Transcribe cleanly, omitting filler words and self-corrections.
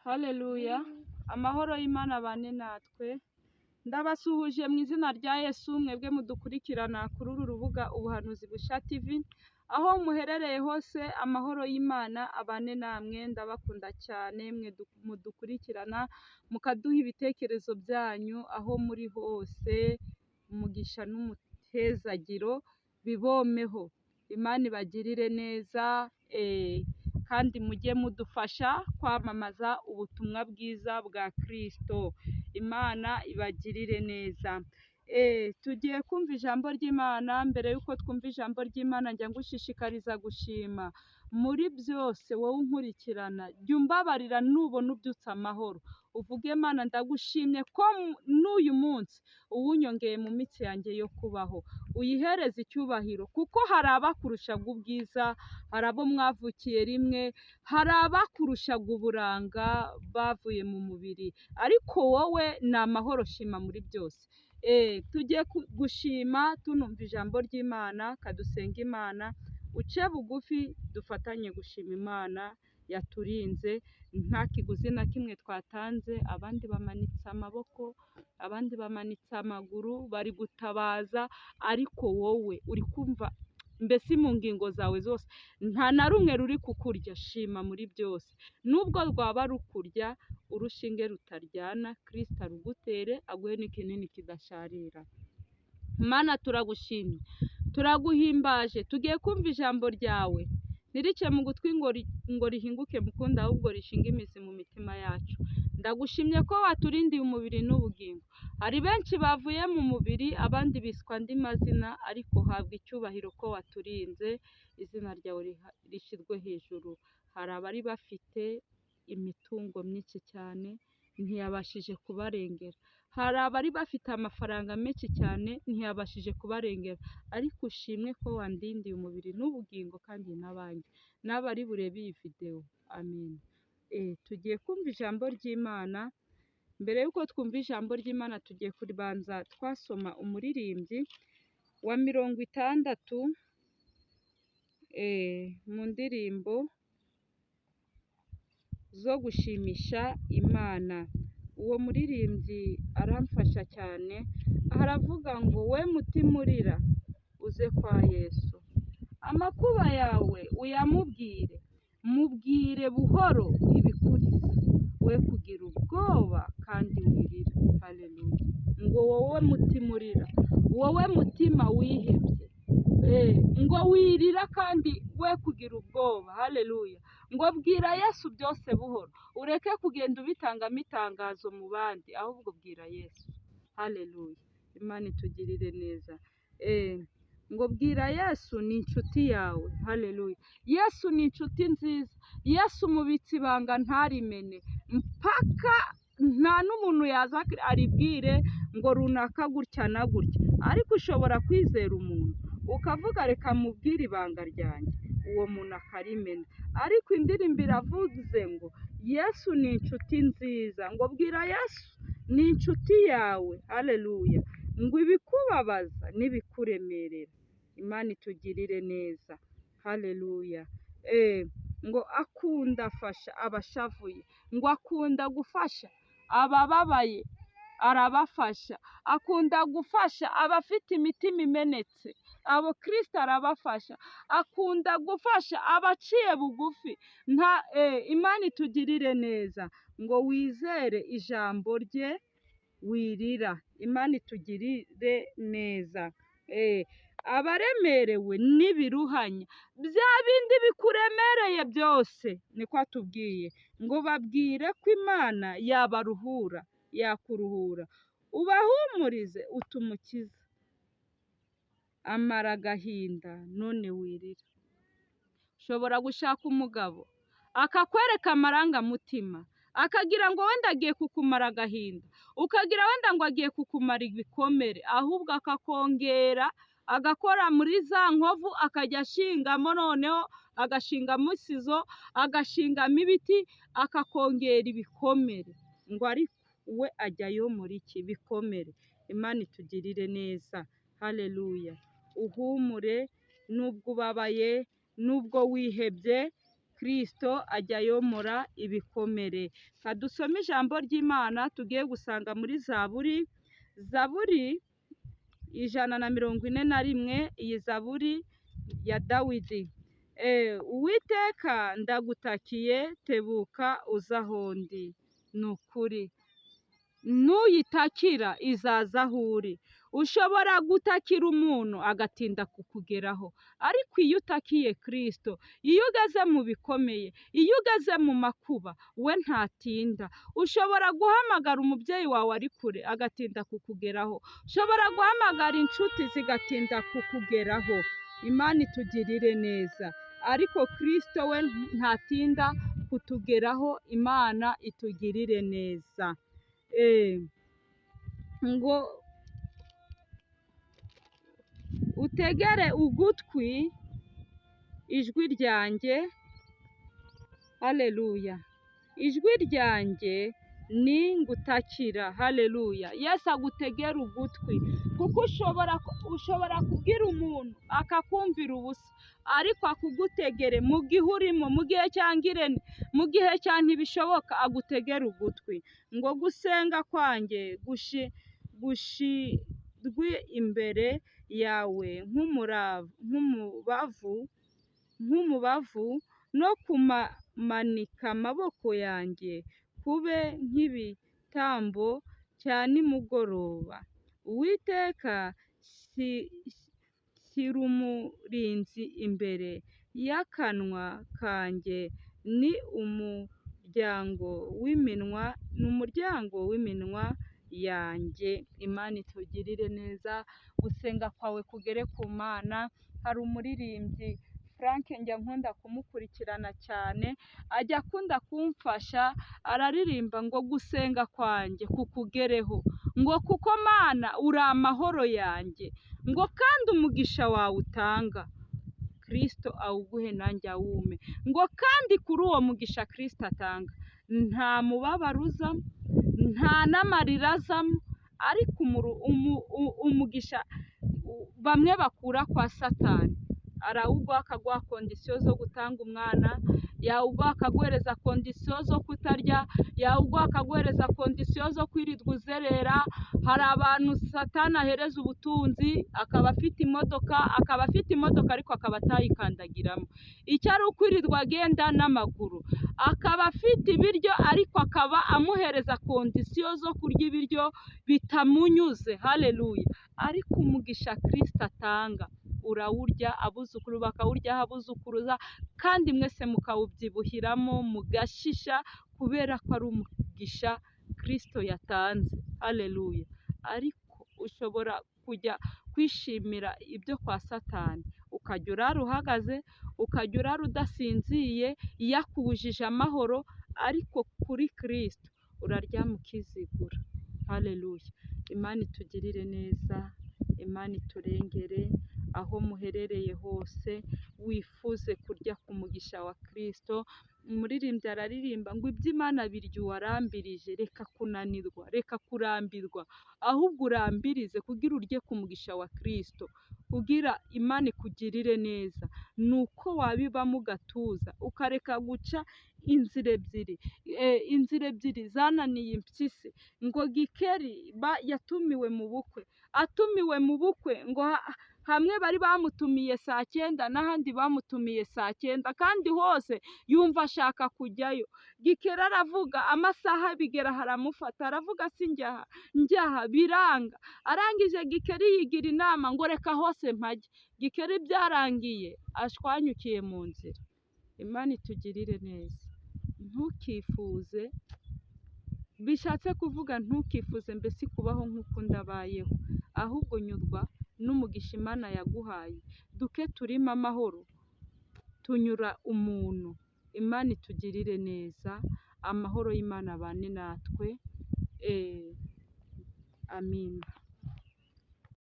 Haleluya, amahoro y'Imana abane natwe. Ndabasuhuje mu izina rya Yesu, mwebwe mudukurikirana kuri uru rubuga Ubuhanuzi Busha TV. Aho muherereye hose, amahoro y'Imana abane namwe. Ndabakunda cyane mwe mudukurikirana, mukaduha ibitekerezo byanyu aho muri hose. Umugisha n'umuhezagiro bibomeho. Imana ibagirire neza, kandi mujye mudufasha kwamamaza ubutumwa bwiza bwa Kristo. Imana ibagirire neza. Tugiye kumva ijambo ry'Imana. Mbere y'uko twumva ijambo ry'Imana, njya ngushishikariza gushima muri byose. Wowe unkurikirana, jya umbabarira nubona ubyutse amahoro, uvuge Mana ndagushimye ko n'uyu munsi uwunyongeye mu mitsi yanjye yo kubaho. Uyihereze icyubahiro, kuko hari abakurushaga ubwiza, hari abo mwavukiye rimwe, hari abakurushaga uburanga bavuye mu mubiri, ariko wowe ni amahoro. Shima muri byose. Tugiye gushima tunumva ijambo ry'Imana. Kadusenga Imana, uce bugufi dufatanye gushima Imana yaturinze. Nta kiguzi na kimwe twatanze. Abandi bamanitse amaboko, abandi bamanitse amaguru, bari gutabaza, ariko wowe uri kumva mbese mu ngingo zawe zose nta na rumwe ruri kukurya. Shima muri byose. Nubwo rwaba rukurya, urushinge rutaryana, Kristo arugutere, aguhe n'ikinini kidasharira. Mana turagushimye, turaguhimbaje. Tugiye kumva ijambo ryawe, ntirice mu gutwi ngo rihinguke mukunda, ahubwo rishinga imizi mu mitima yacu. Ndagushimye ko waturindiye umubiri n'ubugingo. Hari benshi bavuye mu mubiri, abandi biswa andi mazina, ariko habwa icyubahiro ko waturinze. Izina ryawe rishyirwe hejuru. Hari abari bafite imitungo myinshi cyane, ntiyabashije kubarengera. Hari abari bafite amafaranga menshi cyane, ntiyabashije kubarengera, ariko ushimwe ko wandindiye umubiri n'ubugingo, kandi n'abandi n'abari burebe iyi videwo. Amen. Tugiye kumva ijambo ry'Imana. Mbere y'uko twumva ijambo ry'Imana, tugiye kubanza twasoma umuririmbyi wa 60 mu ndirimbo zo gushimisha Imana. Uwo muririmbyi aramfasha cyane. Aravuga ngo, we mutima urira uze kwa Yesu, amakuba yawe uyamubwire, mubwire buhoro ibikuriza, we kugira ubwoba kandi wirira. Haleluya. Ngo wowe mutima urira, wowe mutima wihebye, ngo wirira kandi we kugira ubwoba. Haleluya. Ngo bwira Yesu byose buhoro, ureke kugenda ubitangamo itangazo mu bandi, ahubwo bwira Yesu. Haleluya. Imana itugirire neza. Ngo bwira Yesu ni inshuti yawe. Haleluya. Yesu ni inshuti nziza. Yesu umubitsi ibanga ntarimene, mpaka nta n'umuntu yaza aribwire ngo runaka gutya na gutya. Ariko ushobora kwizera umuntu ukavuga reka mubwire ibanga ryanjye, uwo muntu akarimena. Ariko indirimbo iravuze ngo Yesu ni inshuti nziza. Ngo bwira Yesu ni inshuti yawe. Haleluya. Ngo ibikubabaza n'ibikuremerera. Imana itugirire neza. Haleluya. Ngo akunda afasha abashavuye, ngo akunda gufasha abababaye, arabafasha. Akunda gufasha abafite imitima imenetse, abo Kristo arabafasha. Akunda gufasha abaciye bugufi. Imana itugirire neza. Ngo wizere ijambo rye wirira. Imana itugirire neza. Abaremerewe n'ibiruhanya, bya bindi bikuremereye byose, niko atubwiye, ngo babwire ko Imana yabaruhura, yakuruhura. Ubahumurize utumukiza, amara agahinda none wirira. Ushobora gushaka umugabo akakwereka amarangamutima, akagira ngo wenda agiye kukumara agahinda, ukagira wenda ngo agiye kukumara ibikomere, ahubwo akakongera, agakora muri za nkovu, akajya ashingamo, noneho agashingamo isizo, agashingamo ibiti, akakongera ibikomere. Ngo ariko we ajyayo muri iki bikomere. Imana itugirire neza. Haleluya. Uhumure nubwo ubabaye, nubwo wihebye, Kristo ajya yomora ibikomere. Kadusome ijambo ry'Imana tugiye gusanga muri Zaburi 141, iyi Zaburi ya Dawidi. Uwiteka ndagutakiye, tebuka uza aho ndi. Ni ukuri nuyitakira izaza aho uri. Ushobora gutakira umuntu agatinda kukugeraho, ariko iyo utakiye Kristo, iyo ugeze mu bikomeye, iyo ugeze mu makuba, we ntatinda. Ushobora guhamagara umubyeyi wawe ari kure agatinda kukugeraho, ushobora guhamagara inshuti zigatinda kukugeraho. Imana itugirire neza, ariko Kristo we ntatinda kutugeraho. Imana itugirire neza. Ngo utegere ugutwi ijwi ryanjye. Haleluya. Ijwi ryanjye ni ngutakira. Haleluya. Yesu agutegera ugutwi, kuko ushobora kubwira umuntu akakumvira ubusa, ariko akugutegere mu gihe urimo, mu gihe cya ngirente, mu gihe cya ntibishoboka, agutegera ugutwi. Ngo gusenga kwanjye gushirwe imbere yawe nk'umubavu, no kumanika amaboko yanjye kube nk'ibitambo cya nimugoroba. Uwiteka shyira umurinzi imbere y'akanwa kanjye, ni umuryango w'iminwa yanjye. Imana itugirire neza, gusenga kwawe kugere ku Mana. Hari umuririmbyi Frank njya nkunda kumukurikirana cyane, ajya akunda kumfasha, araririmba ngo gusenga kwanjye kukugereho, ngo kuko Mana uri amahoro yanjye, ngo kandi umugisha wawe utanga Kristo awuguhe nanjye awume. Ngo kandi kuri uwo mugisha Kristo atanga nta mubabaro uzamo, nta n'amarira azamo, ariko umugisha bamwe bakura kwa Satani arawuguha, akaguha kondisiyo zo gutanga umwana, yawuguha akaguhereza kondisiyo zo kutarya, yawuguha akaguhereza kondisiyo zo kwirirwa uzerera. Hari abantu Satani ahereza ubutunzi, akaba afite imodoka ariko akaba atayikandagiramo, icyo ari ukwirirwa agenda n'amaguru. Akaba afite ibiryo ariko akaba amuhereza kondisiyo zo kurya ibiryo bitamunyuze. Haleluya. Ariko umugisha Kristo atanga urawurya, abuzukuru bakawuryaho abuzukuruza, kandi mwese mukawubyibuhiramo mugashisha, kubera ko ari umugisha Kristo yatanze. Haleluya. Ariko ushobora kujya kwishimira ibyo kwa Satani, ukajya urara uhagaze, ukajya urara udasinziye, yakubujije amahoro, ariko kuri Kristo uraryama ukizigura. Haleluya. Imana itugirire neza, Imana iturengere. Aho muherereye hose wifuze kurya ku mugisha wa Kristo. Umuririmbyi araririmba ngo iby'Imana birya uwarambirije, reka kunanirwa, reka kurambirwa, ahubwo urambirize kugira urye ku mugisha wa Kristo, kugira Imana ikugirire neza. Nuko wabibamo ugatuza, ukareka guca inzira ebyiri zananiye impyisi. Ngo Gikeli yatumiwe mu bukwe, ngo hamwe bari bamutumiye saa 9, n'ahandi bamutumiye saa 9, kandi hose yumva ashaka kujyayo. Gikeli aravuga, amasaha bigera haramufata, aravuga si njyaha, biranga. Arangije Gikeli yigira inama ngo reka hose mpajye. Gikeli byarangiye ashwanyukiye mu nzira. Imana itugirire neza. Ntukifuze, bishatse kuvuga ntukifuze mbese kubaho nk'uko ndabayeho, ahubwo nyurwa n'umugisha Imana yaguhaye. Duke turimo amahoro, tunyura umuntu. Imana itugirire neza, amahoro y'Imana abane natwe. Amina.